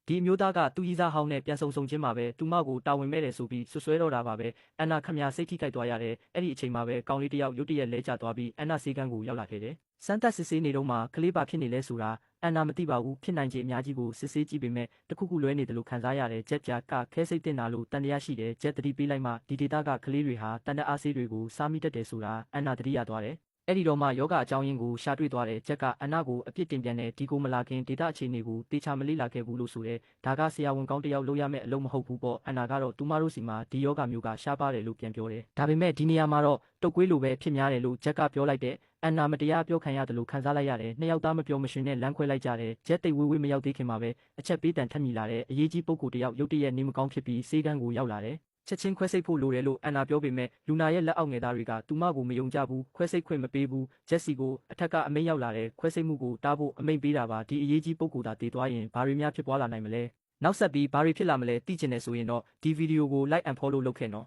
ဒီမျိုးသားကသူ့ရီးစားဟောင်းနဲ့ပြန်ဆုံချင်းမှာပဲသူမကိုတာဝန်မဲ့တယ်ဆိုပြီးဆွဆွဲတော့တာပါပဲအန်နာခမရစိတ်ထိခိုက်သွားရတယ်အဲ့ဒီအချိန်မှာပဲကောင်လေးတယောက်ရုတ်တရက်လဲကျသွားပြီးအန်နာစေကန်းကိုရောက်လာခဲ့တယ်စမ်းသပ်စစ်ဆေးနေတော့မှကလေးပါဖြစ်နေလဲဆိုတာအန်နာမသိပါဘူးဖြစ်နိုင်ခြေအများကြီးကိုစစ်ဆေးကြည့်ပေမဲ့တခုခုလွဲနေတယ်လို့ခံစားရတယ်ဂျက်ကြာကခဲစိတ်တင်တာလို့တန်တရားရှိတယ်ဂျက်တတိပေးလိုက်မှဒီဒေတာကကလေးတွေဟာတန်တဲ့အားဆေးတွေကိုစားမိတတ်တယ်ဆိုတာအန်နာတတိရသွားတယ်အဲ့ဒီတော့မှယောဂအကြောင်းရင်းကိုရှာတွေ့သွားတယ်ဂျက်ကအန်နာကိုအပြစ်တင်ပြန်တယ်ဒီကိုမလာခင်ဒေတာအခြေအနေကိုတေချာမလေ့လာခဲ့ဘူးလို့ဆိုတယ်ဒါကဆရာဝန်ကောင်းတယောက်လုပ်ရမယ့်အလုပ်မဟုတ်ဘူးပေါ့အန်နာကတော့သူမတို့စီမှာဒီယောဂမျိုးကရှားပါတယ်လို့ပြန်ပြောတယ်ဒါပေမဲ့ဒီနေရာမှာတော့တုတ်ကွေးလိုပဲဖြစ်များတယ်လို့ဂျက်ကပြောလိုက်တဲ့အန်နာမတရားပြောခံရတယ်လို့ခံစားလိုက်ရတယ်နှစ်ယောက်သားမပြောမရှင်နဲ့လမ်းခွဲလိုက်ကြတယ်ဂျက်တိတ်ဝေးဝေးမရောက်သေးခင်မှာပဲအချက်ပေးတန်ထက်မိလာတဲ့အရေးကြီးပုံကိုတယောက်ရုတ်တရက်နေမကောင်းဖြစ်ပြီးစေကန်းကိုရောက်လာတယ်ချက်ချင်းခွဲစိတ်ဖို့လိုတယ်လို့အန်နာပြောပေမဲ့လူနာရဲ့လက်အောက်ငယ်သားတွေကသူမကိုမယုံကြဘူးခွဲစိတ်ခွင့်မပေးဘူးဂျက်စီကိုအထက်ကအမိန့်ရောက်လာတယ်ခွဲစိတ်မှုကိုတားဖို့အမိန့်ပေးတာပါဒီအရေးကြီးပုံကိုသာတည်သွားရင်ဘာတွေများဖြစ်ပွားလာနိုင်မလဲနောက်ဆက်ပြီးဘာတွေဖြစ်လာမလဲသိချင်တယ်ဆိုရင်တော့ဒီဗီဒီယိုကို like and follow လုပ်ခဲ့နော်